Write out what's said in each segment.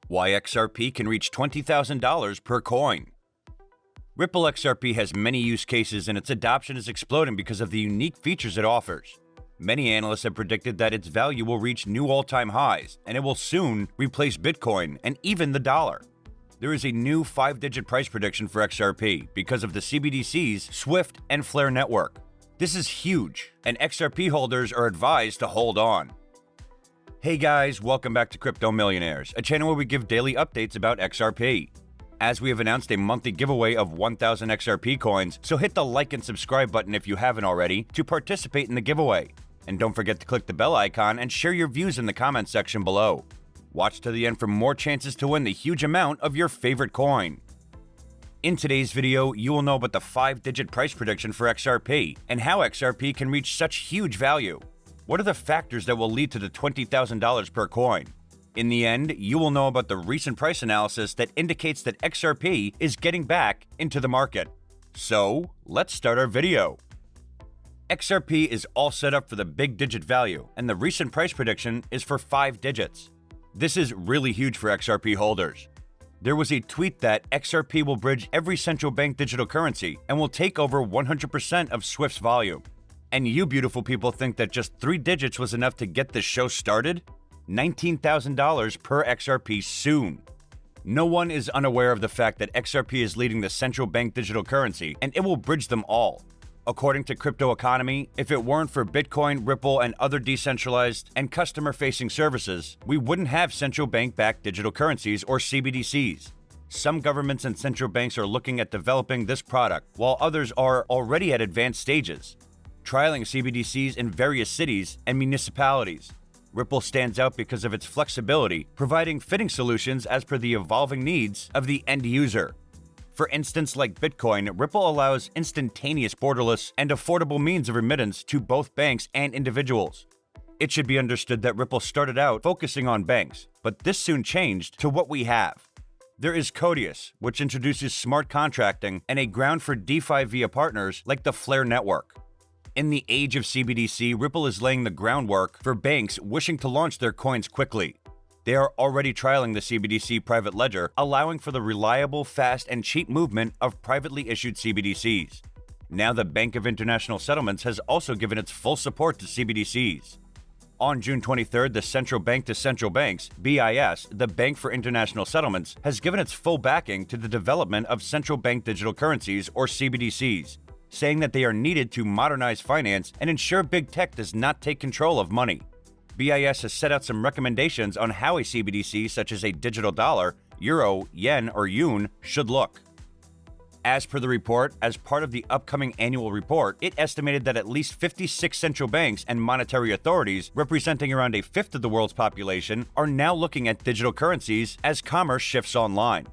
Why XRP can reach $20,000 per coin. Ripple XRP has many use cases and its adoption is exploding because of the unique features it offers. Many analysts have predicted that its value will reach new all-time highs, and it will soon replace Bitcoin and even the dollar. There is a new 5-digit price prediction for XRP because of the CBDCs, Swift, and Flare network. This is huge, and XRP holders are advised to hold on. Hey guys, welcome back to Crypto Millionaires, a channel where we give daily updates about XRP. As we have announced a monthly giveaway of 1,000 XRP coins, so hit the like and subscribe button if you haven't already to participate in the giveaway. And don't forget to click the bell icon and share your views in the comments section below. Watch to the end for more chances to win the huge amount of your favorite coin. In today's video, you will know about the 5-digit price prediction for XRP and how XRP can reach such huge value. What are the factors that will lead to the $20,000 per coin? In the end, you will know about the recent price analysis that indicates that XRP is getting back into the market. So, let's start our video. XRP is all set up for the big digit value, and the recent price prediction is for 5 digits. This is really huge for XRP holders. There was a tweet that XRP will bridge every central bank digital currency and will take over 100% of Swift's volume. And you beautiful people think that just 3 digits was enough to get this show started? $19,000 per XRP soon. No one is unaware of the fact that XRP is leading the central bank digital currency, and it will bridge them all. According to Crypto Economy, if it weren't for Bitcoin, Ripple, and other decentralized and customer-facing services, we wouldn't have central bank-backed digital currencies or CBDCs. Some governments and central banks are looking at developing this product, while others are already at advanced stages, trialing CBDCs in various cities and municipalities. Ripple stands out because of its flexibility, providing fitting solutions as per the evolving needs of the end user. For instance, like Bitcoin, Ripple allows instantaneous, borderless, and affordable means of remittance to both banks and individuals. It should be understood that Ripple started out focusing on banks, but this soon changed to what we have. There is Codius, which introduces smart contracting and a ground for DeFi via partners like the Flare network. In the age of CBDC, Ripple is laying the groundwork for banks wishing to launch their coins quickly. They are already trialing the CBDC private ledger, allowing for the reliable, fast, and cheap movement of privately issued CBDCs. Now the Bank of International Settlements has also given its full support to CBDCs. On June 23rd, the Central Bank to Central Banks, BIS, the Bank for International Settlements, has given its full backing to the development of central bank digital currencies, or CBDCs, saying that they are needed to modernize finance and ensure big tech does not take control of money. BIS has set out some recommendations on how a CBDC such as a digital dollar, euro, yen, or yuan should look. As per the report, as part of the upcoming annual report, it estimated that at least 56 central banks and monetary authorities, representing around a fifth of the world's population, are now looking at digital currencies as commerce shifts online.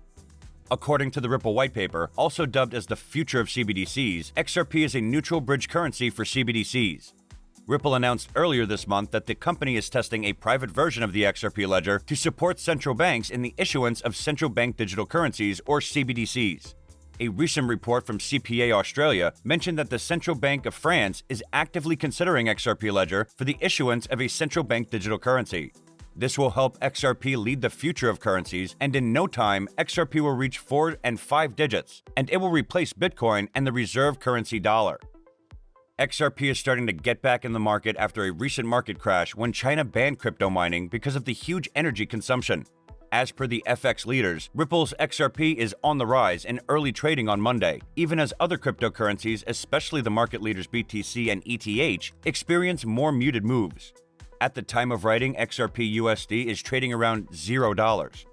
According to the Ripple white paper, also dubbed as the future of CBDCs, XRP is a neutral bridge currency for CBDCs. Ripple announced earlier this month that the company is testing a private version of the XRP ledger to support central banks in the issuance of central bank digital currencies, or CBDCs. A recent report from CPA Australia mentioned that the Central Bank of France is actively considering XRP ledger for the issuance of a central bank digital currency. This will help XRP lead the future of currencies, and in no time, XRP will reach 4 and 5 digits, and it will replace Bitcoin and the reserve currency dollar. XRP is starting to get back in the market after a recent market crash when China banned crypto mining because of the huge energy consumption. As per the FX leaders, Ripple's XRP is on the rise in early trading on Monday, even as other cryptocurrencies, especially the market leaders BTC and ETH, experience more muted moves. At the time of writing, XRP USD is trading around $0.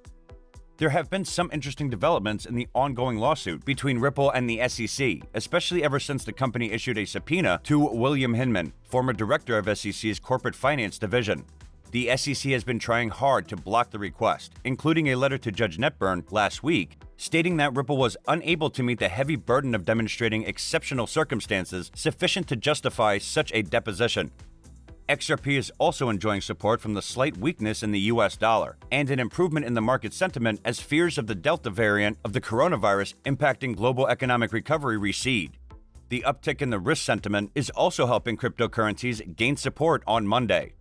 There have been some interesting developments in the ongoing lawsuit between Ripple and the SEC, especially ever since the company issued a subpoena to William Hinman, former director of SEC's corporate finance division. The SEC has been trying hard to block the request, including a letter to Judge Netburn last week, stating that Ripple was unable to meet the heavy burden of demonstrating exceptional circumstances sufficient to justify such a deposition. XRP is also enjoying support from the slight weakness in the US dollar and an improvement in the market sentiment as fears of the Delta variant of the coronavirus impacting global economic recovery recede. The uptick in the risk sentiment is also helping cryptocurrencies gain support on Monday.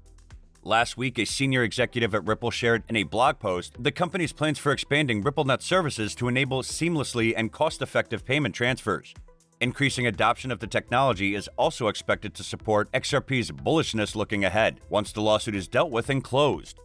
Last week, a senior executive at Ripple shared in a blog post the company's plans for expanding RippleNet services to enable seamlessly and cost-effective payment transfers. Increasing adoption of the technology is also expected to support XRP's bullishness looking ahead once the lawsuit is dealt with and closed.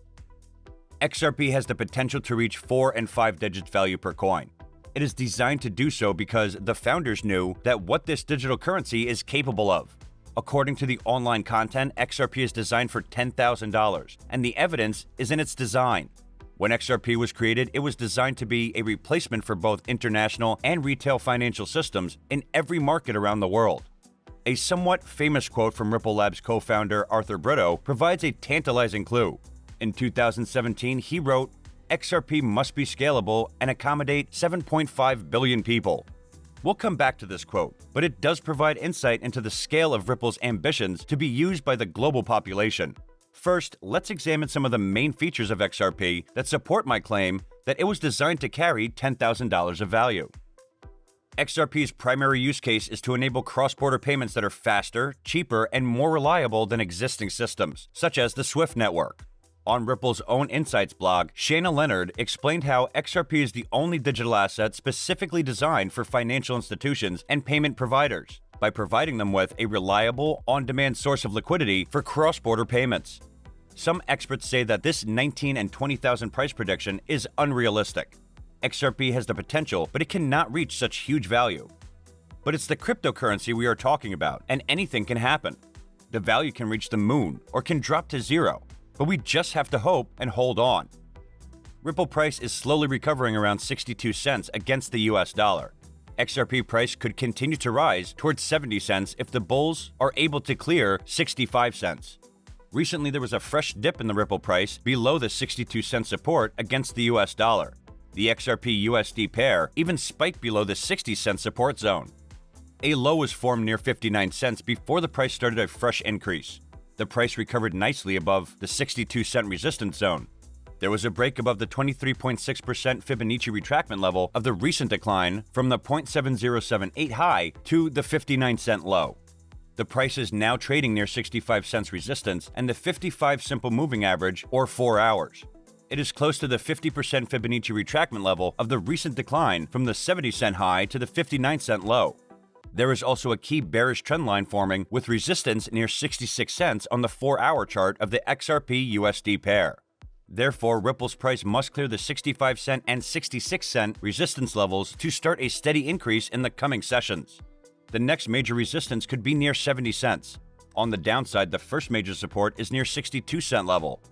XRP has the potential to reach 4 and 5 digits value per coin. It is designed to do so because the founders knew that what this digital currency is capable of. According to the online content, XRP is designed for $10,000, and the evidence is in its design. When XRP was created, it was designed to be a replacement for both international and retail financial systems in every market around the world. A somewhat famous quote from Ripple Labs co-founder Arthur Brito provides a tantalizing clue. In 2017, he wrote, "XRP must be scalable and accommodate 7.5 billion people." We'll come back to this quote, but it does provide insight into the scale of Ripple's ambitions to be used by the global population. First, let's examine some of the main features of XRP that support my claim that it was designed to carry $10,000 of value. XRP's primary use case is to enable cross-border payments that are faster, cheaper, and more reliable than existing systems, such as the SWIFT network. On Ripple's own Insights blog, Shanna Leonard explained how XRP is the only digital asset specifically designed for financial institutions and payment providers, by providing them with a reliable, on-demand source of liquidity for cross-border payments. Some experts say that this 19 and 20,000 price prediction is unrealistic. XRP has the potential, but it cannot reach such huge value. But it's the cryptocurrency we are talking about, and anything can happen. The value can reach the moon or can drop to zero. But we just have to hope and hold on. Ripple price is slowly recovering around 62 cents against the US dollar. XRP price could continue to rise towards 70 cents if the bulls are able to clear 65 cents. Recently, there was a fresh dip in the Ripple price below the 62-cent support against the US dollar. The XRP-USD pair even spiked below the 60-cent support zone. A low was formed near 59 cents before the price started a fresh increase. The price recovered nicely above the 62-cent resistance zone. There was a break above the 23.6% Fibonacci retracement level of the recent decline from the 0.7078 high to the 59-cent low. The price is now trading near 65 cents resistance and the 55 simple moving average, or 4 hours. It is close to the 50% Fibonacci retracement level of the recent decline from the 70-cent high to the 59-cent low. There is also a key bearish trend line forming with resistance near 66 cents on the 4-hour chart of the XRP-USD pair. Therefore, Ripple's price must clear the 65 cent and 66 cent resistance levels to start a steady increase in the coming sessions. The next major resistance could be near 70 cents. On the downside, the first major support is near 62-cent level.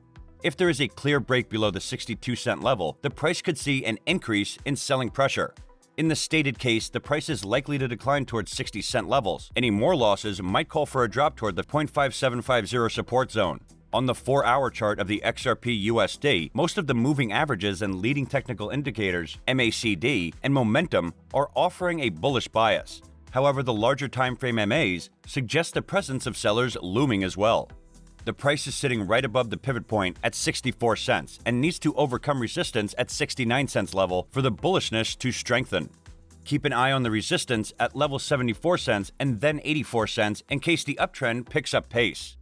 If there is a clear break below the 62-cent level, the price could see an increase in selling pressure. In the stated case, the price is likely to decline towards 60-cent levels. Any more losses might call for a drop toward the 0.5750 support zone. On the 4-hour chart of the XRP-USD, most of the moving averages and leading technical indicators, MACD, and momentum are offering a bullish bias. However, the larger timeframe MAs suggest the presence of sellers looming as well. The price is sitting right above the pivot point at 64 cents and needs to overcome resistance at 69 cents level for the bullishness to strengthen. Keep an eye on the resistance at level 74 cents and then 84 cents in case the uptrend picks up pace.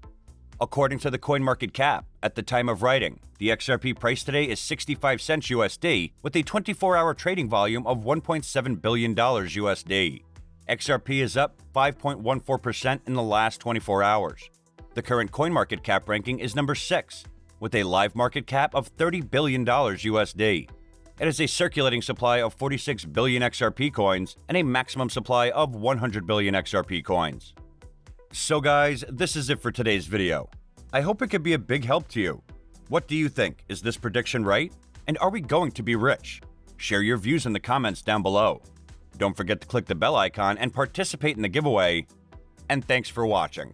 According to the CoinMarketCap, at the time of writing, the XRP price today is 65 cents USD with a 24-hour trading volume of $1.7 billion USD. XRP is up 5.14% in the last 24 hours. The current CoinMarketCap ranking is number 6, with a live market cap of $30 billion USD. It has a circulating supply of 46 billion XRP coins and a maximum supply of 100 billion XRP coins. So guys, this is it for today's video. I hope it could be a big help to you. What do you think? Is this prediction right? And are we going to be rich? Share your views in the comments down below. Don't forget to click the bell icon and participate in the giveaway. And thanks for watching.